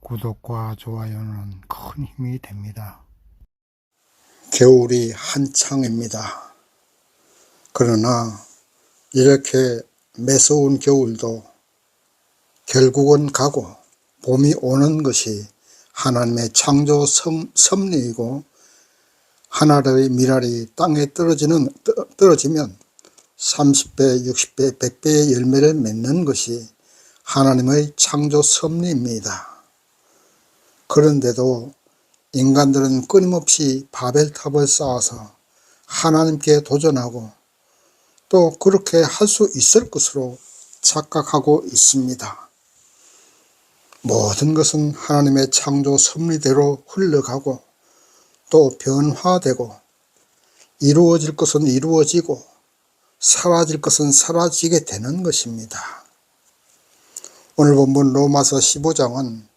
구독과 좋아요는 큰 힘이 됩니다. 겨울이 한창입니다. 그러나 이렇게 매서운 겨울도 결국은 가고 봄이 오는 것이 하나님의 창조 섭리이고, 하나의 미랄이 땅에 떨어지면 30배, 60배, 100배의 열매를 맺는 것이 하나님의 창조 섭리입니다. 그런데도 인간들은 끊임없이 바벨탑을 쌓아서 하나님께 도전하고 또 그렇게 할 수 있을 것으로 착각하고 있습니다. 모든 것은 하나님의 창조 섭리대로 흘러가고 또 변화되고, 이루어질 것은 이루어지고 사라질 것은 사라지게 되는 것입니다. 오늘 본문 로마서 15장은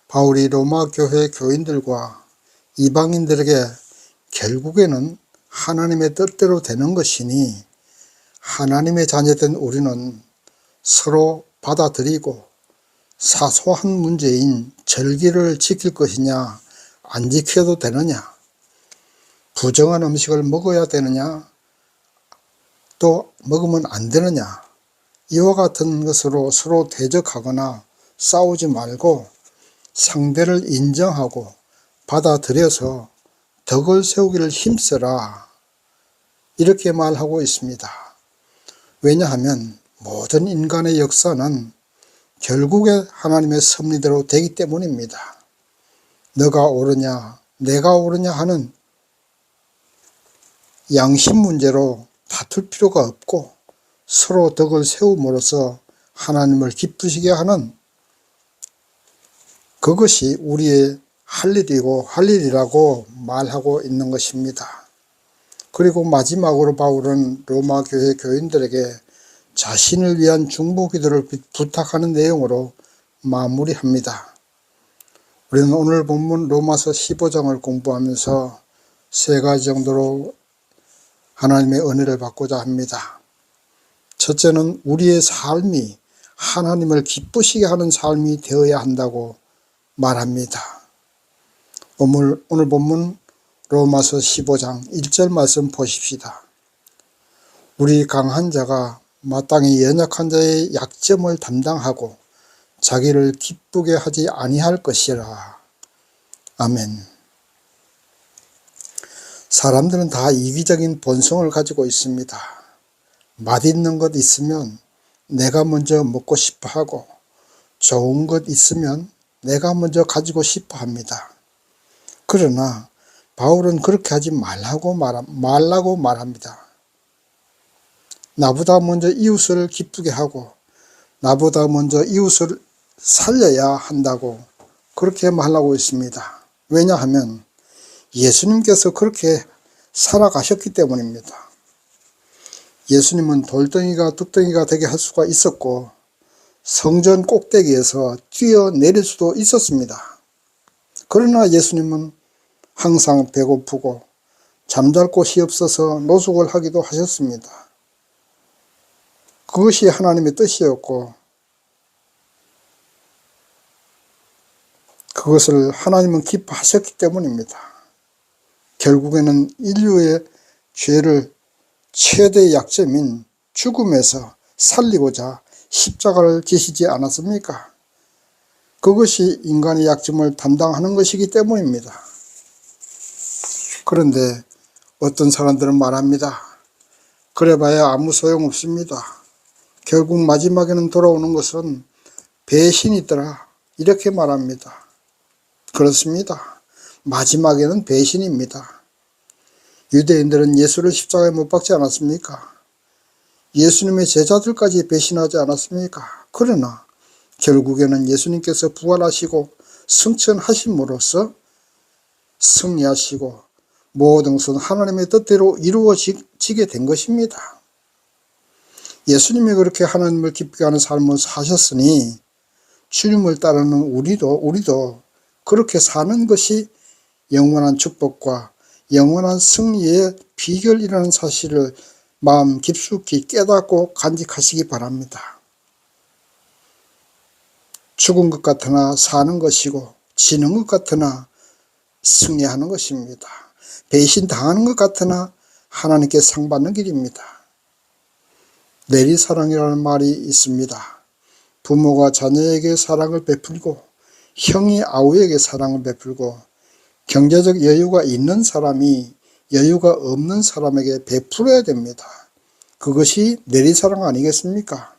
바울이 로마 교회 교인들과 이방인들에게 결국에는 하나님의 뜻대로 되는 것이니 하나님의 자녀된 우리는 서로 받아들이고 사소한 문제인 절기를 지킬 것이냐 안 지켜도 되느냐, 부정한 음식을 먹어야 되느냐 또 먹으면 안 되느냐, 이와 같은 것으로 서로 대적하거나 싸우지 말고 상대를 인정하고 받아들여서 덕을 세우기를 힘써라, 이렇게 말하고 있습니다. 왜냐하면 모든 인간의 역사는 결국에 하나님의 섭리대로 되기 때문입니다. 너가 옳으냐 내가 옳으냐 하는 양심 문제로 다툴 필요가 없고, 서로 덕을 세움으로써 하나님을 기쁘시게 하는 그것이 우리의 할 일이라고 말하고 있는 것입니다. 그리고 마지막으로 바울은 로마 교회 교인들에게 자신을 위한 중보 기도를 부탁하는 내용으로 마무리합니다. 우리는 오늘 본문 로마서 15장을 공부하면서 세 가지 정도로 하나님의 은혜를 받고자 합니다. 첫째는 우리의 삶이 하나님을 기쁘시게 하는 삶이 되어야 한다고 말합니다. 오늘 본문 로마서 15장 1절 말씀 보십시다. 우리 강한 자가 마땅히 연약한 자의 약점을 담당하고 자기를 기쁘게 하지 아니할 것이라. 아멘. 사람들은 다 이기적인 본성을 가지고 있습니다. 맛있는 것 있으면 내가 먼저 먹고 싶어 하고, 좋은 것 있으면 내가 먼저 가지고 싶어 합니다. 그러나 바울은 그렇게 하지 말라고 말합니다. 나보다 먼저 이웃을 기쁘게 하고 나보다 먼저 이웃을 살려야 한다고 그렇게 말하고 있습니다. 왜냐하면 예수님께서 그렇게 살아가셨기 때문입니다. 예수님은 돌덩이가 둑덩이가 되게 할 수가 있었고 성전 꼭대기에서 뛰어내릴 수도 있었습니다. 그러나 예수님은 항상 배고프고 잠잘 곳이 없어서 노숙을 하기도 하셨습니다. 그것이 하나님의 뜻이었고 그것을 하나님은 기뻐하셨기 때문입니다. 결국에는 인류의 죄를 최대의 약점인 죽음에서 살리고자 십자가를 지시지 않았습니까? 그것이 인간의 약점을 담당하는 것이기 때문입니다. 그런데 어떤 사람들은 말합니다. 그래봐야 아무 소용없습니다. 결국 마지막에는 돌아오는 것은 배신이더라, 이렇게 말합니다. 그렇습니다. 마지막에는 배신입니다. 유대인들은 예수를 십자가에 못 박지 않았습니까? 예수님의 제자들까지 배신하지 않았습니까? 그러나 결국에는 예수님께서 부활하시고 승천하심으로써 승리하시고 모든 것은 하나님의 뜻대로 이루어지게 된 것입니다. 예수님이 그렇게 하나님을 기쁘게 하는 삶을 사셨으니 주님을 따르는 우리도 그렇게 사는 것이 영원한 축복과 영원한 승리의 비결이라는 사실을 마음 깊숙이 깨닫고 간직하시기 바랍니다. 죽은 것 같으나 사는 것이고 지는 것 같으나 승리하는 것입니다. 배신당하는 것 같으나 하나님께 상받는 길입니다. 내리사랑이라는 말이 있습니다. 부모가 자녀에게 사랑을 베풀고 형이 아우에게 사랑을 베풀고 경제적 여유가 있는 사람이 여유가 없는 사람에게 베풀어야 됩니다. 그것이 내리사랑 아니겠습니까?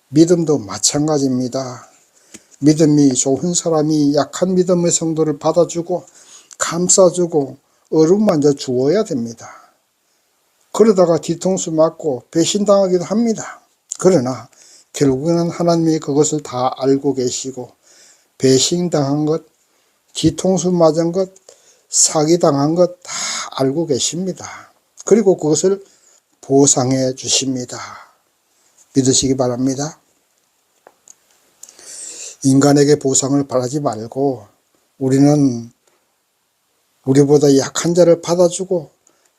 믿음도 마찬가지입니다. 믿음이 좋은 사람이 약한 믿음의 성도를 받아주고 감싸주고 어루만져 주어야 됩니다. 그러다가 뒤통수 맞고 배신당하기도 합니다. 그러나 결국에는 하나님이 그것을 다 알고 계시고 배신당한 것, 뒤통수 맞은 것, 사기당한 것 다 알고 계십니다. 그리고 그것을 보상해 주십니다. 믿으시기 바랍니다. 인간에게 보상을 바라지 말고 우리는 우리보다 약한 자를 받아주고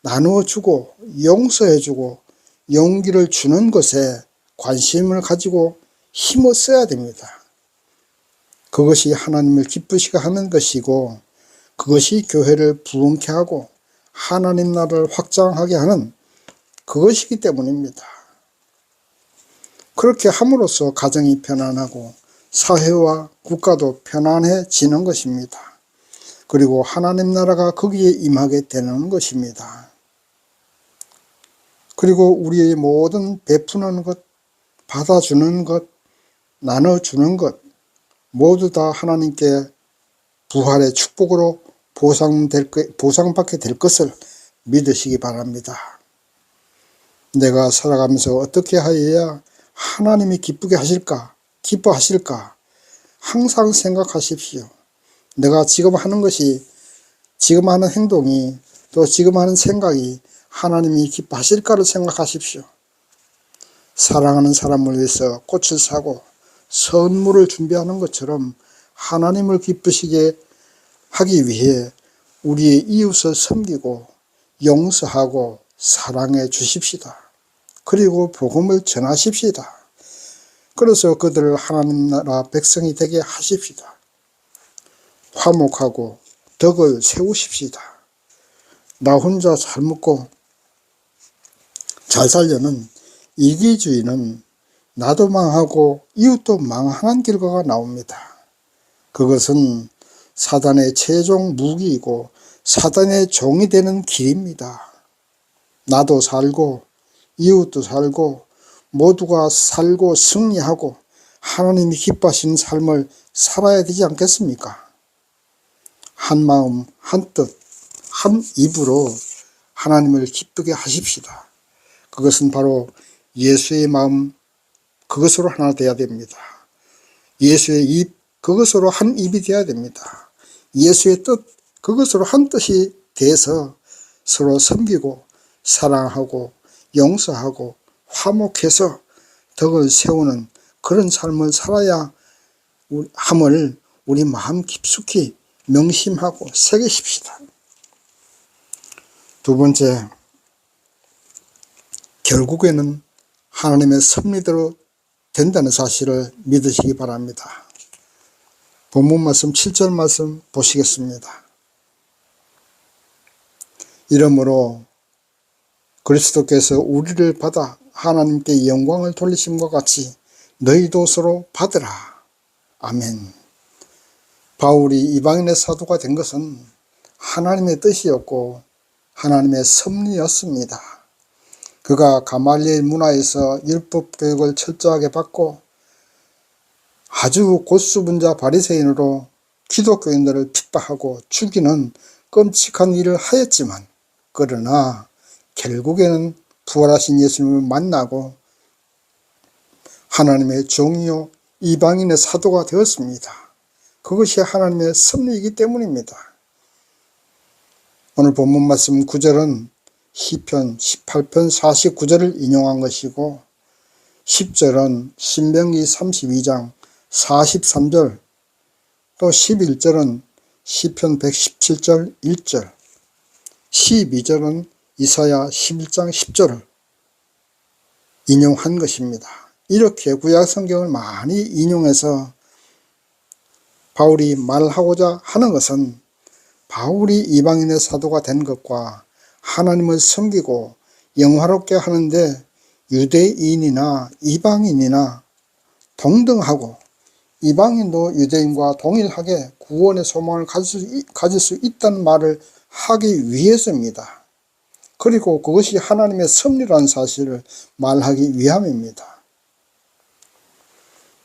나누어주고 용서해주고 용기를 주는 것에 관심을 가지고 힘을 써야 됩니다. 그것이 하나님을 기쁘시게 하는 것이고 그것이 교회를 부흥케 하고 하나님 나라를 확장하게 하는 그것이기 때문입니다. 그렇게 함으로써 가정이 편안하고 사회와 국가도 편안해지는 것입니다. 그리고 하나님 나라가 거기에 임하게 되는 것입니다. 그리고 우리의 모든 베푸는 것, 받아주는 것, 나눠주는 것 모두 다 하나님께 부활의 축복으로 보상받게 될 것을 믿으시기 바랍니다. 내가 살아가면서 어떻게 하여야 하나님이 기쁘게 하실까, 기뻐하실까 항상 생각하십시오. 내가 지금 하는 것이, 지금 하는 행동이, 또 지금 하는 생각이 하나님이 기뻐하실까를 생각하십시오. 사랑하는 사람을 위해서 꽃을 사고 선물을 준비하는 것처럼 하나님을 기쁘시게 하기 위해 우리의 이웃을 섬기고 용서하고 사랑해 주십시다. 그리고 복음을 전하십시다. 그래서 그들을 하나님 나라 백성이 되게 하십시다. 화목하고 덕을 세우십시다. 나 혼자 잘 먹고 잘 살려는 이기주의는 나도 망하고 이웃도 망하는 결과가 나옵니다. 그것은 사단의 최종 무기이고 사단의 종이 되는 길입니다. 나도 살고 이웃도 살고 모두가 살고 승리하고 하나님이 기뻐하시는 삶을 살아야 되지 않겠습니까? 한 마음, 한 뜻, 한 입으로 하나님을 기쁘게 하십시다. 그것은 바로 예수의 마음, 그것으로 하나 되어야 됩니다. 예수의 입, 그것으로 한 입이 되어야 됩니다. 예수의 뜻, 그것으로 한 뜻이 돼서 서로 섬기고 사랑하고 용서하고 화목해서 덕을 세우는 그런 삶을 살아야 함을 우리 마음 깊숙이 명심하고 새기십시다. 두 번째, 결국에는 하나님의 섭리대로 된다는 사실을 믿으시기 바랍니다. 본문 말씀 7절 말씀 보시겠습니다. 이러므로 그리스도께서 우리를 받아 하나님께 영광을 돌리심과 같이 너희도 서로 받으라. 아멘. 바울이 이방인의 사도가 된 것은 하나님의 뜻이었고 하나님의 섭리였습니다. 그가 가말리엘 문화에서 율법 교육을 철저하게 받고 아주 고수분자 바리새인으로 기독교인들을 핍박하고 죽이는 끔찍한 일을 하였지만 그러나 결국에는 부활하신 예수님을 만나고 하나님의 종이요 이방인의 사도가 되었습니다. 그것이 하나님의 섭리이기 때문입니다. 오늘 본문 말씀 9절은 시편 18편 49절을 인용한 것이고 10절은 신명기 32장 43절 또 11절은 시편 117절 1절 12절은 이사야 11장 10절을 인용한 것입니다. 이렇게 구약 성경을 많이 인용해서 바울이 말하고자 하는 것은 바울이 이방인의 사도가 된 것과 하나님을 섬기고 영화롭게 하는데 유대인이나 이방인이나 동등하고 이방인도 유대인과 동일하게 구원의 소망을 가질 수 있다는 말을 하기 위해서입니다. 그리고 그것이 하나님의 섭리라는 사실을 말하기 위함입니다.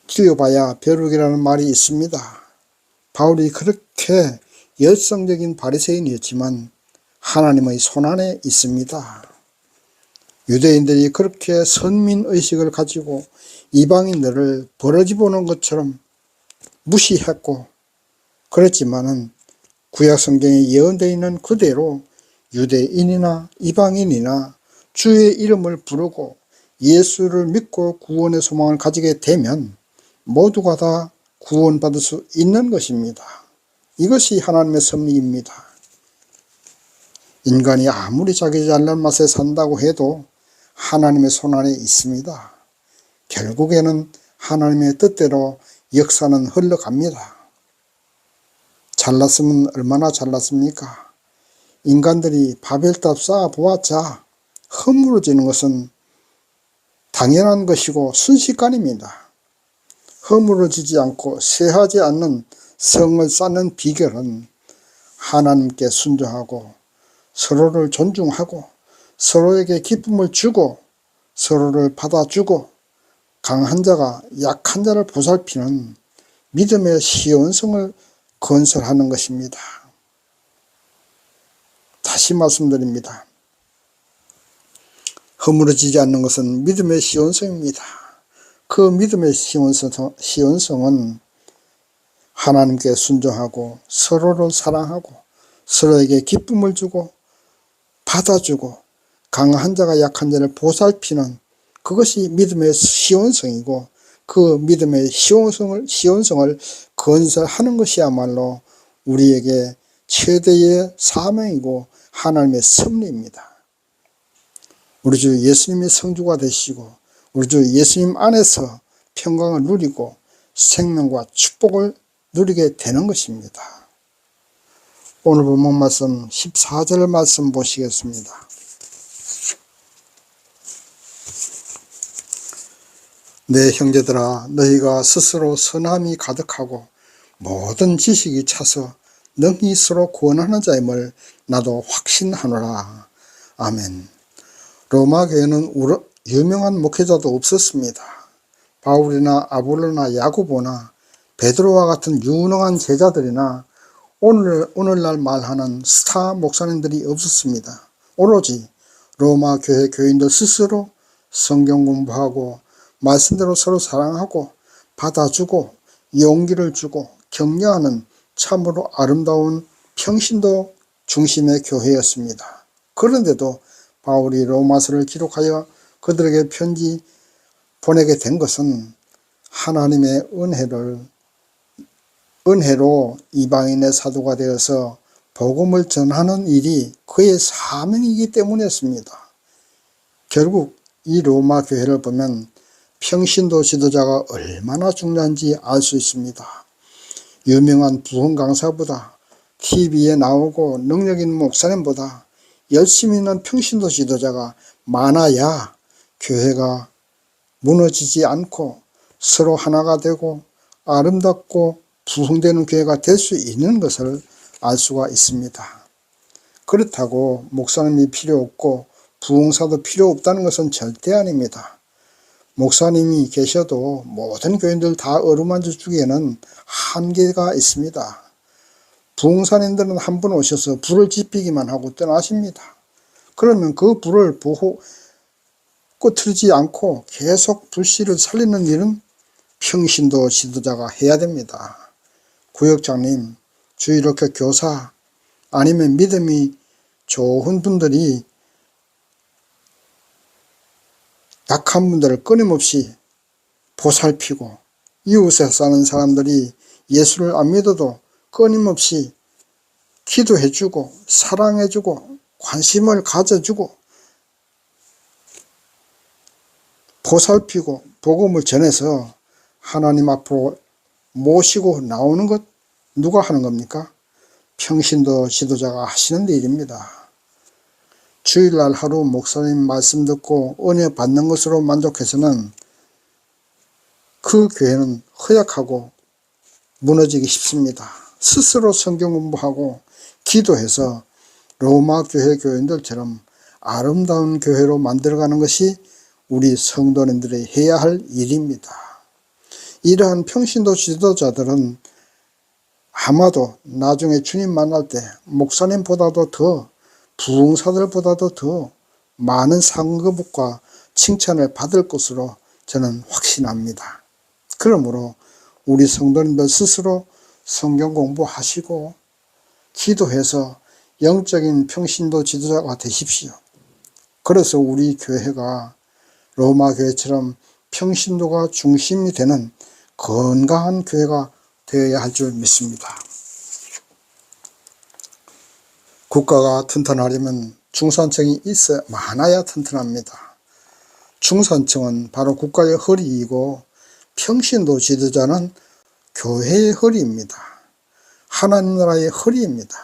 길려봐야 벼룩이라는 말이 있습니다. 바울이 그렇게 열성적인 바리새인이었지만 하나님의 손안에 있습니다. 유대인들이 그렇게 선민의식을 가지고 이방인들을 버러지 보는 것처럼 무시했고 그랬지만은 구약 성경에 예언되어 있는 그대로 유대인이나 이방인이나 주의 이름을 부르고 예수를 믿고 구원의 소망을 가지게 되면 모두가 다 구원받을 수 있는 것입니다. 이것이 하나님의 섭리입니다. 인간이 아무리 자기 잘난 맛에 산다고 해도 하나님의 손안에 있습니다. 결국에는 하나님의 뜻대로 역사는 흘러갑니다. 잘났으면 얼마나 잘났습니까? 인간들이 바벨탑 쌓아보았자 허물어지는 것은 당연한 것이고 순식간입니다. 허물어지지 않고 쇠하지 않는 성을 쌓는 비결은 하나님께 순종하고 서로를 존중하고 서로에게 기쁨을 주고 서로를 받아주고 강한 자가 약한 자를 보살피는 믿음의 시온성을 건설하는 것입니다. 다시 말씀드립니다. 허물어지지 않는 것은 믿음의 시온성입니다. 그 믿음의 시온성은 하나님께 순종하고 서로를 사랑하고 서로에게 기쁨을 주고 받아주고 강한 자가 약한 자를 보살피는 그것이 믿음의 시온성이고 그 믿음의 시온성을 건설하는 것이야말로 우리에게 최대의 사명이고 하나님의 섭리입니다. 우리 주 예수님이 성주가 되시고 우리 주 예수님 안에서 평강을 누리고 생명과 축복을 누리게 되는 것입니다. 오늘 본문 말씀 14절 말씀 보시겠습니다. 내 형제들아 너희가 스스로 선함이 가득하고 모든 지식이 차서 능히 서로 구원하는 자임을 나도 확신하노라. 아멘. 로마 교회는 유명한 목회자도 없었습니다. 바울이나 아볼로나 야고보나 베드로와 같은 유능한 제자들이나 오늘날 말하는 스타 목사님들이 없었습니다. 오로지 로마 교회 교인들 스스로 성경 공부하고 말씀대로 서로 사랑하고 받아주고 용기를 주고 격려하는 참으로 아름다운 평신도 중심의 교회였습니다. 그런데도 바울이 로마서를 기록하여 그들에게 편지 보내게 된 것은 하나님의 은혜로 이방인의 사도가 되어서 복음을 전하는 일이 그의 사명이기 때문이었습니다. 결국 이 로마 교회를 보면 평신도 지도자가 얼마나 중요한지 알 수 있습니다. 유명한 부흥 강사보다 TV에 나오고 능력 있는 목사님보다 열심히 있는 평신도 지도자가 많아야 교회가 무너지지 않고 서로 하나가 되고 아름답고 부흥되는 교회가 될 수 있는 것을 알 수가 있습니다. 그렇다고 목사님이 필요 없고 부흥사도 필요 없다는 것은 절대 아닙니다. 목사님이 계셔도 모든 교인들 다 어루만져 주기에는 한계가 있습니다. 부흥사님들은 한 번 오셔서 불을 지피기만 하고 떠나십니다. 그러면 그 불을 꺼트리지 않고 계속 불씨를 살리는 일은 평신도 지도자가 해야 됩니다. 구역장님, 주일학교 교사 아니면 믿음이 좋은 분들이 약한 분들을 끊임없이 보살피고 이웃에 사는 사람들이 예수를 안 믿어도 끊임없이 기도해주고 사랑해주고 관심을 가져주고 보살피고 복음을 전해서 하나님 앞으로 모시고 나오는 것, 누가 하는 겁니까? 평신도 지도자가 하시는 일입니다. 주일날 하루 목사님 말씀 듣고 은혜 받는 것으로 만족해서는 그 교회는 허약하고 무너지기 쉽습니다. 스스로 성경 공부하고 기도해서 로마 교회 교인들처럼 아름다운 교회로 만들어가는 것이 우리 성도님들이 해야 할 일입니다. 이러한 평신도 지도자들은 아마도 나중에 주님 만날 때 목사님보다도 더, 부흥사들보다도 더 많은 상급과 칭찬을 받을 것으로 저는 확신합니다. 그러므로 우리 성도님들 스스로 성경 공부하시고 기도해서 영적인 평신도 지도자가 되십시오. 그래서 우리 교회가 로마 교회처럼 평신도가 중심이 되는 건강한 교회가 되어야 할 줄 믿습니다. 국가가 튼튼하려면 중산층이 많아야 튼튼합니다. 중산층은 바로 국가의 허리이고 평신도 지도자는 교회의 허리입니다. 하나님 나라의 허리입니다.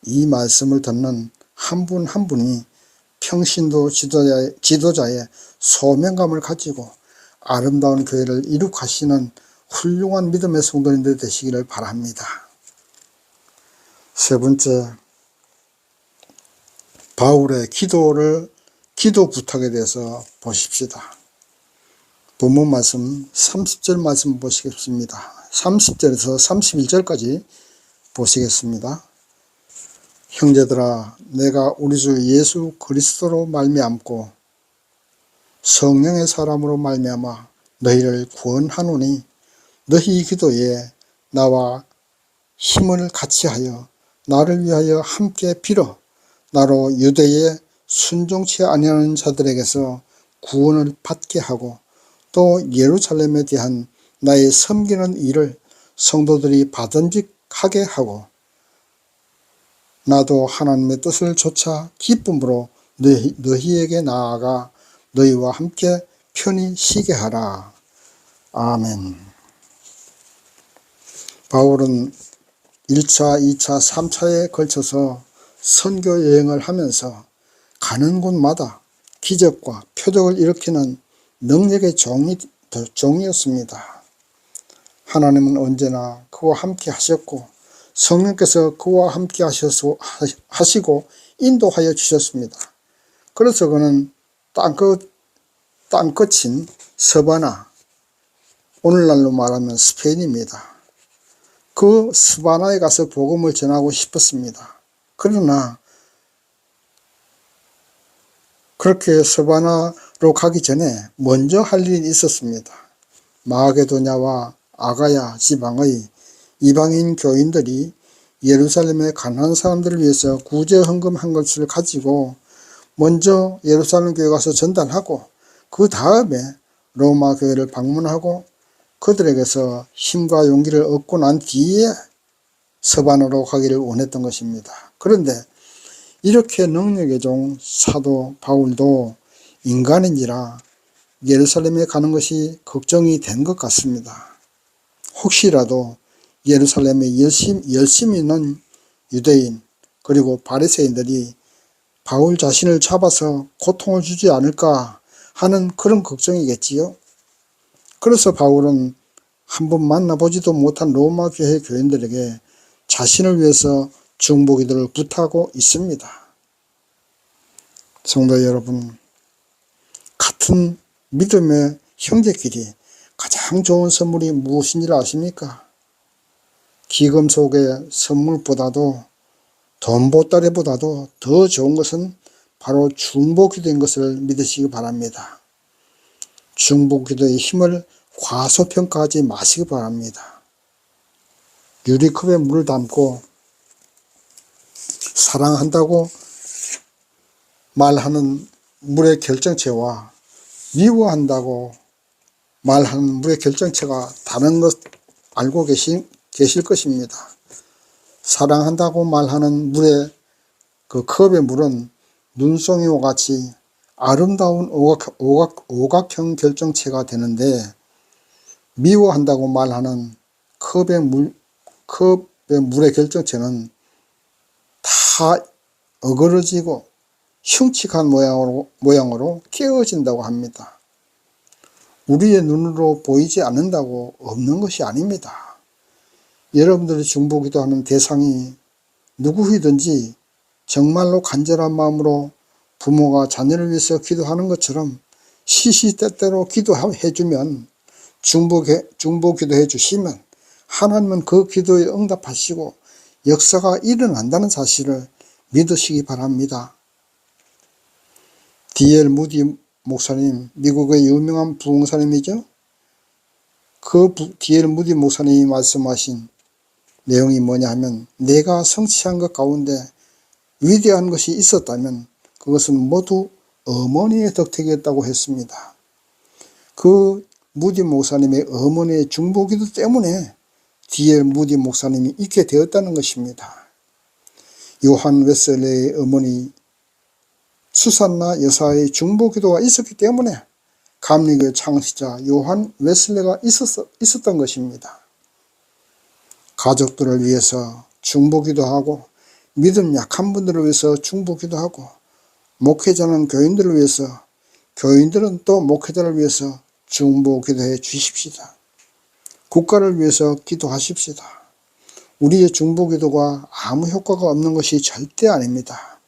이 말씀을 듣는 한 분 한 분이 평신도 지도자의 소명감을 가지고 아름다운 교회를 이룩하시는 훌륭한 믿음의 성도님들 되시기를 바랍니다. 세 번째, 바울의 기도 부탁에 대해서 보십시다. 본문 말씀 30절 말씀 보시겠습니다. 30절에서 31절까지 보시겠습니다. 형제들아, 내가 우리 주 예수 그리스도로 말미암고 성령의 사람으로 말미암아 너희를 구원하노니 너희 기도에 나와 힘을 같이하여 나를 위하여 함께 빌어 나로 유대에 순종치 아니하는 자들에게서 구원을 받게 하고 또 예루살렘에 대한 나의 섬기는 일을 성도들이 받은직하게 하고 나도 하나님의 뜻을 좇아 기쁨으로 너희에게 나아가 너희와 함께 편히 쉬게 하라. 아멘. 바울은 1차, 2차, 3차에 걸쳐서 선교 여행을 하면서 가는 곳마다 기적과 표적을 일으키는 능력의 종이었습니다. 하나님은 언제나 그와 함께 하셨고 성령께서 그와 함께 하시고 인도하여 주셨습니다. 그래서 그는 땅끝인 서바나, 오늘날로 말하면 스페인입니다. 그 스바나에 가서 복음을 전하고 싶었습니다. 그러나 그렇게 서바나로 가기 전에 먼저 할 일이 있었습니다. 마게도냐와 아가야 지방의 이방인 교인들이 예루살렘에 가난한 사람들을 위해서 구제 헌금한 것을 가지고 먼저 예루살렘 교회 가서 전달하고 그 다음에 로마 교회를 방문하고 그들에게서 힘과 용기를 얻고 난 뒤에 서반으로 가기를 원했던 것입니다. 그런데 이렇게 능력의 종 사도 바울도 인간인지라 예루살렘에 가는 것이 걱정이 된 것 같습니다. 혹시라도 예루살렘에 열심히 있는 유대인 그리고 바리새인들이 바울 자신을 잡아서 고통을 주지 않을까 하는 그런 걱정이겠지요. 그래서 바울은 한번 만나보지도 못한 로마 교회 교인들에게 자신을 위해서 중보기도를 부탁하고 있습니다. 성도 여러분, 같은 믿음의 형제끼리 가장 좋은 선물이 무엇인지 아십니까? 기금속의 선물보다도 돈보따리보다도 더 좋은 것은 바로 중보기도인 것을 믿으시기 바랍니다. 중보기도의 힘을 과소평가하지 마시기 바랍니다. 유리컵에 물을 담고 사랑한다고 말하는 물의 결정체와 미워한다고 말하는 물의 결정체가 다른 것 알고 계실 것입니다. 사랑한다고 말하는 물의 그 컵의 물은 눈송이와 같이 아름다운 오각형 결정체가 되는데 미워한다고 말하는 컵의 물의 결정체는 다 어그러지고 흉측한 모양으로 깨어진다고 합니다. 우리의 눈으로 보이지 않는다고 없는 것이 아닙니다. 여러분들이 중보기도하는 대상이 누구이든지 정말로 간절한 마음으로 부모가 자녀를 위해서 기도하는 것처럼 시시때때로 기도해주면, 중보기도해 주시면 하나님은 그 기도에 응답하시고 역사가 일어난다는 사실을 믿으시기 바랍니다. D.L. 무디 목사님, 미국의 유명한 부흥사님이죠. 그 D.L. 무디 목사님이 말씀하신 내용이 뭐냐 하면, 내가 성취한 것 가운데 위대한 것이 있었다면 그것은 모두 어머니의 덕택이었다고 했습니다. 그 무디 목사님의 어머니의 중보기도 때문에 D.L. 무디 목사님이 있게 되었다는 것입니다. 요한 웨슬레의 어머니 수산나 여사의 중보기도가 있었기 때문에 감리교의 창시자 요한 웨슬레가 있었던 것입니다. 가족들을 위해서 중보기도하고, 믿음 약한 분들을 위해서 중보기도하고, 목회자는 교인들을 위해서, 교인들은 또 목회자를 위해서 중보기도해 주십시다. 국가를 위해서 기도하십시다. 우리의 중보기도가 아무 효과가 없는 것이 절대 아닙니다.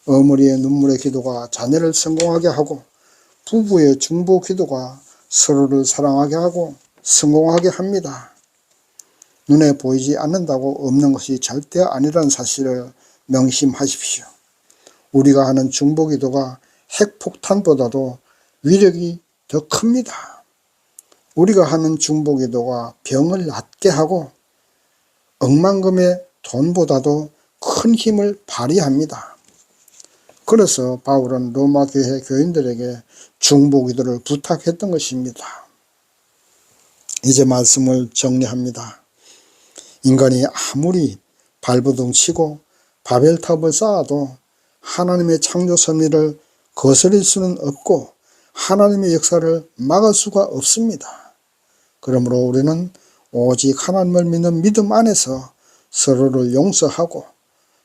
어머니의 눈물의 기도가 자녀를 성공하게 하고, 부부의 중보기도가 서로를 사랑하게 하고 성공하게 합니다. 눈에 보이지 않는다고 없는 것이 절대 아니라는 사실을 명심하십시오. 우리가 하는 중보기도가 핵폭탄보다도 위력이 더 큽니다. 우리가 하는 중보기도가 병을 낫게 하고 억만금의 돈보다도 큰 힘을 발휘합니다. 그래서 바울은 로마 교회 교인들에게 중보기도를 부탁했던 것입니다. 이제 말씀을 정리합니다. 인간이 아무리 발버둥 치고 바벨탑을 쌓아도 하나님의 창조 섭리를 거스릴 수는 없고 하나님의 역사를 막을 수가 없습니다. 그러므로 우리는 오직 하나님을 믿는 믿음 안에서 서로를 용서하고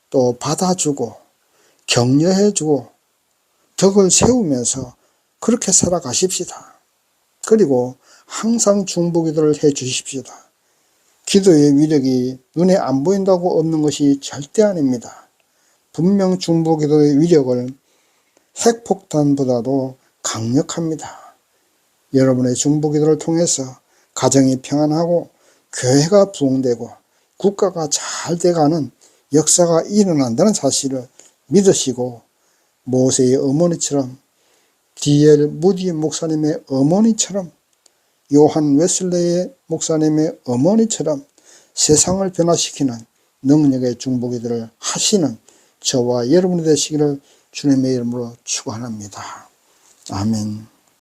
또 받아주고 격려해주고 덕을 세우면서 그렇게 살아가십시다. 그리고 항상 중보기도를 해 주십시다. 기도의 위력이 눈에 안 보인다고 없는 것이 절대 아닙니다. 분명 중보기도의 위력은 핵폭탄보다도 강력합니다. 여러분의 중보기도를 통해서 가정이 평안하고 교회가 부흥되고 국가가 잘 돼가는 역사가 일어난다는 사실을 믿으시고, 모세의 어머니처럼, D.L. 무디 목사님의 어머니처럼, 요한 웨슬레의 목사님의 어머니처럼 세상을 변화시키는 능력의 중보기도를 하시는 저와 여러분이 되시기를 주님의 이름으로 축원합니다. 아멘.